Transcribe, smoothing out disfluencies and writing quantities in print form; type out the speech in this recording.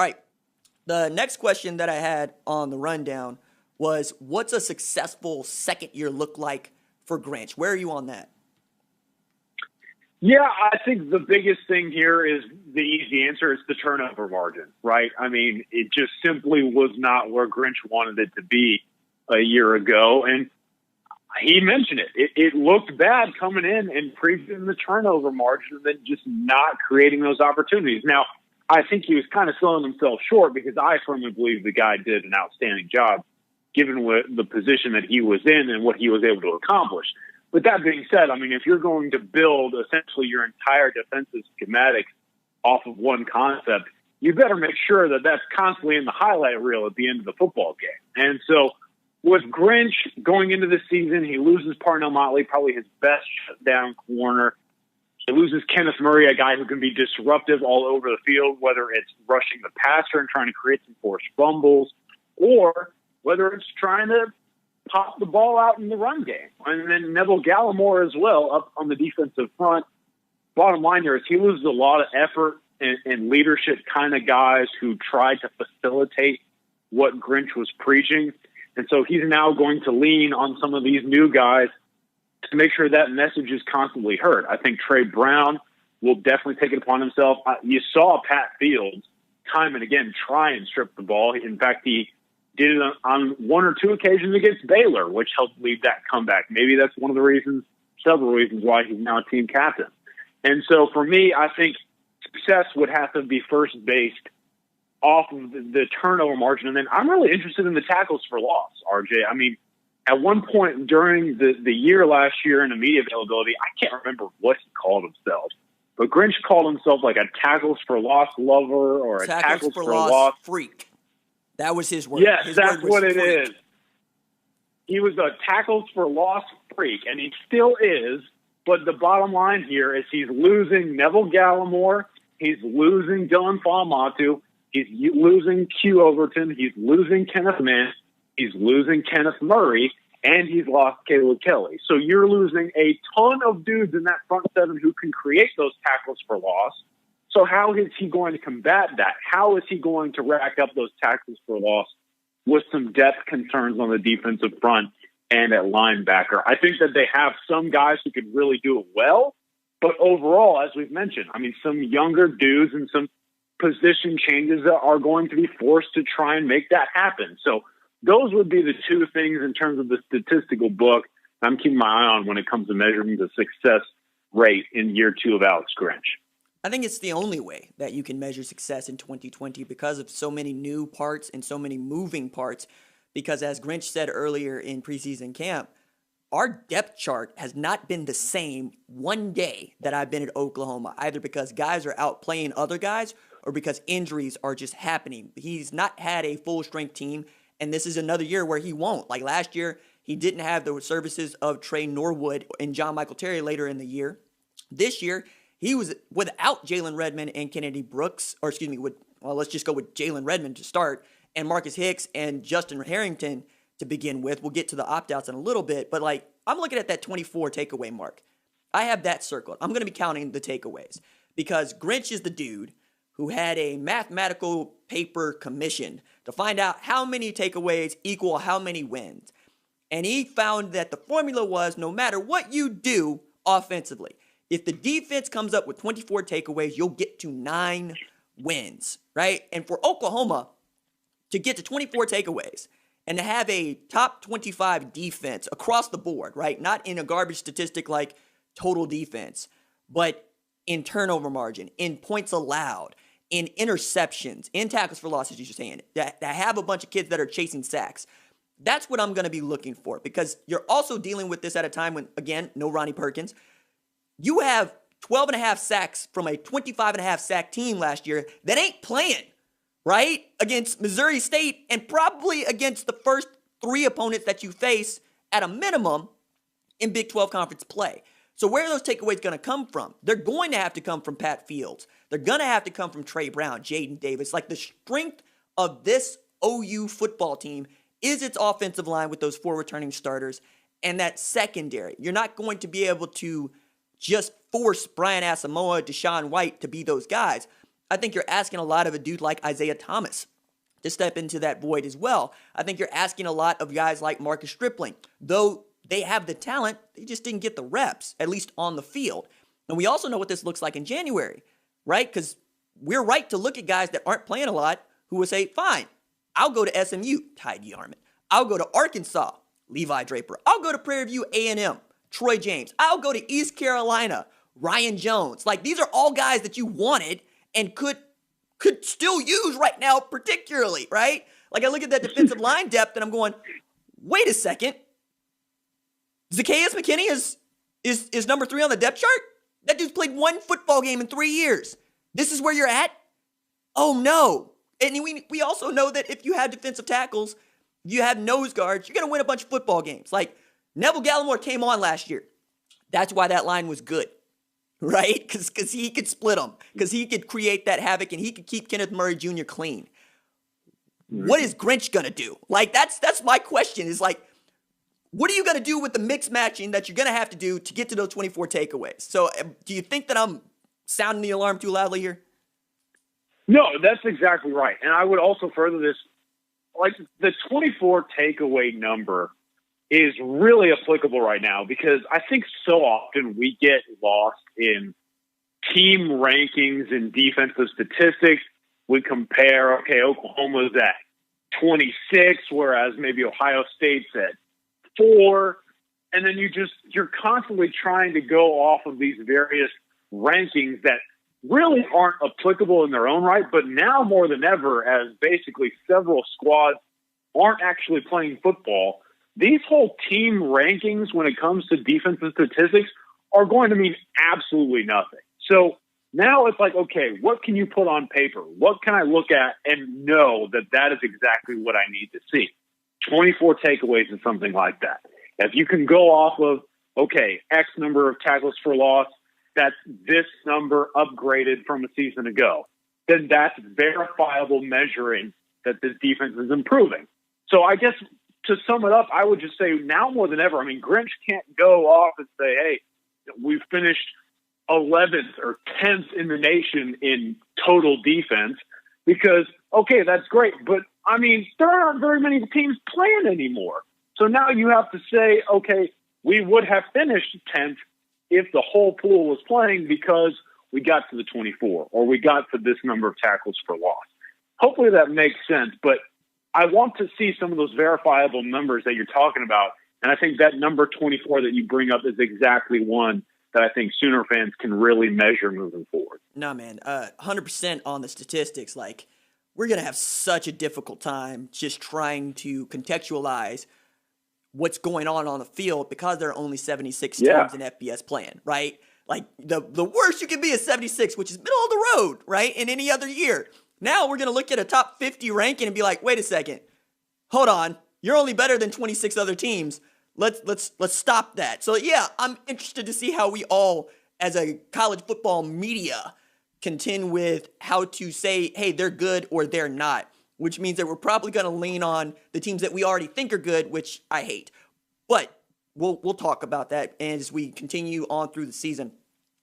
All right. The next question that I had on the rundown was, what's a successful second year look like for Grinch? Where are you on that? Yeah, I think the biggest thing here is the easy answer. It's the turnover margin, right? I mean, it just simply was not where Grinch wanted it to be a year ago. And he mentioned it. It looked bad coming in and previewing the turnover margin and then just not creating those opportunities. Now, I think he was kind of selling himself short because I firmly believe the guy did an outstanding job given what the position that he was in and what he was able to accomplish. But that being said, I mean, if you're going to build essentially your entire defensive schematic off of one concept, you better make sure that that's constantly in the highlight reel at the end of the football game. And so with Grinch going into this season, he loses Parnell Motley, probably his best shutdown corner. He loses Kenneth Murray, a guy who can be disruptive all over the field, whether it's rushing the passer and trying to create some forced fumbles, or whether it's trying to pop the ball out in the run game. And then Neville Gallimore as well up on the defensive front. Bottom line here is he loses a lot of effort and leadership kind of guys who tried to facilitate what Grinch was preaching. And so he's now going to lean on some of these new guys to make sure that message is constantly heard. I think Trey Brown will definitely take it upon himself. You saw Pat Fields time and again try and strip the ball. In fact, he did it on one or two occasions against Baylor, which helped lead that comeback. Maybe that's one of the reasons, several reasons why he's now team captain. And so for me, I think success would have to be first based off of the turnover margin. And then I'm really interested in the tackles for loss, RJ. I mean, at one point during the year last year in the media availability, I can't remember what he called himself, but Grinch called himself like a tackles for loss lover or a tackles for loss freak. That was his word. Yes, his that's word what it freak. is. He was a tackles for loss freak, and he still is. But the bottom line here is he's losing Neville Gallimore. He's losing Dylan Falmatu. He's losing Q Overton. He's losing Kenneth Mintz. He's losing Kenneth Murray. And he's lost Caleb Kelly. So you're losing a ton of dudes in that front seven who can create those tackles for loss. So how is he going to combat that? How is he going to rack up those tackles for loss with some depth concerns on the defensive front and at linebacker? I think that they have some guys who could really do it well. But overall, as we've mentioned, I mean, some younger dudes and some position changes that are going to be forced to try and make that happen. So those would be the two things in terms of the statistical book I'm keeping my eye on when it comes to measuring the success rate in year two of Alex Grinch. I think it's the only way that you can measure success in 2020 because of so many new parts and so many moving parts. Because as Grinch said earlier in preseason camp, our depth chart has not been the same one day that I've been at Oklahoma, either because guys are out playing other guys or because injuries are just happening. He's not had a full strength team. And this is another year where he won't. Like last year, he didn't have the services of Trey Norwood and John Michael Terry later in the year. This year, he was without Jalen Redmond and Kennedy Brooks, let's just go with Jalen Redmond to start, and Marcus Hicks and Justin Harrington to begin with. We'll get to the opt-outs in a little bit, but I'm looking at that 24 takeaway mark. I have that circled. I'm going to be counting the takeaways because Grinch is the dude who had a mathematical paper commissioned to find out how many takeaways equal how many wins. And he found that the formula was no matter what you do offensively, if the defense comes up with 24 takeaways, you'll get to 9 wins, right? And for Oklahoma to get to 24 takeaways and to have a top 25 defense across the board, right? Not in a garbage statistic like total defense, but in turnover margin, in points allowed, in interceptions, in tackles for losses, you're saying, that have a bunch of kids that are chasing sacks. That's what I'm going to be looking for because you're also dealing with this at a time when, again, no Ronnie Perkins. You have 12 and a half sacks from a 25 and a half sack team last year that ain't playing, right? Against Missouri State and probably against the first 3 opponents that you face at a minimum in Big 12 conference play. So where are those takeaways going to come from? They're going to have to come from Pat Fields. They're going to have to come from Trey Brown, Jaden Davis. Like the strength of this OU football team is its offensive line with those 4 returning starters and that secondary. You're not going to be able to just force Brian Asamoah, Deshaun White to be those guys. I think you're asking a lot of a dude like Isaiah Thomas to step into that void as well. I think you're asking a lot of guys like Marcus Stripling. Though they have the talent, they just didn't get the reps, at least on the field. And we also know what this looks like in January, right? Because we're right to look at guys that aren't playing a lot who will say, fine, I'll go to SMU, Ty Yarman. I'll go to Arkansas, Levi Draper. I'll go to Prairie View A&M, Troy James. I'll go to East Carolina, Ryan Jones. Like, these are all guys that you wanted and could still use right now, particularly, right? Like, I look at that defensive line depth and I'm going, wait a second. Zacchaeus McKinney is number 3 on the depth chart? That dude's played 1 football game in 3 years. This is where you're at? Oh, no. And we also know that if you have defensive tackles, you have nose guards, you're going to win a bunch of football games. Like, Neville Gallimore came on last year. That's why that line was good, right? Because he could split them, because he could create that havoc, and he could keep Kenneth Murray Jr. clean. What is Grinch going to do? Like, that's my question, is like, what are you going to do with the mix matching that you're going to have to do to get to those 24 takeaways? So do you think that I'm sounding the alarm too loudly here? No, that's exactly right. And I would also further this, like, the 24 takeaway number is really applicable right now, because I think so often we get lost in team rankings and defensive statistics. We compare, okay, Oklahoma's at 26, whereas maybe Ohio State's at 4. And then you're constantly trying to go off of these various rankings that really aren't applicable in their own right. But now more than ever, as basically several squads aren't actually playing football, these whole team rankings when it comes to defensive statistics are going to mean absolutely nothing. So now it's like, okay, what can you put on paper? What can I look at and know that that is exactly what I need to see? 24 takeaways and something like that. If you can go off of, okay, X number of tackles for loss, that's this number upgraded from a season ago, then that's verifiable measuring that this defense is improving. So I guess to sum it up, I would just say now more than ever, I mean, Grinch can't go off and say, hey, we've finished 11th or 10th in the nation in total defense, because, okay, that's great. But, I mean, there aren't very many teams playing anymore. So now you have to say, okay, we would have finished 10th if the whole pool was playing because we got to the 24 or we got to this number of tackles for loss. Hopefully that makes sense, but I want to see some of those verifiable numbers that you're talking about, and I think that number 24 that you bring up is exactly one that I think Sooner fans can really measure moving forward. No, man, 100% on the statistics. Like, we're going to have such a difficult time just trying to contextualize what's going on the field because there are only 76 teams in FBS playing, right? Like, the worst you can be is 76, which is middle of the road, right, in any other year. Now we're going to look at a top 50 ranking and be like, wait a second, hold on, you're only better than 26 other teams. Let's stop that. So, yeah, I'm interested to see how we all, as a college football media, contend with how to say, hey, they're good or they're not, which means that we're probably going to lean on the teams that we already think are good, which I hate. But we'll talk about that as we continue on through the season.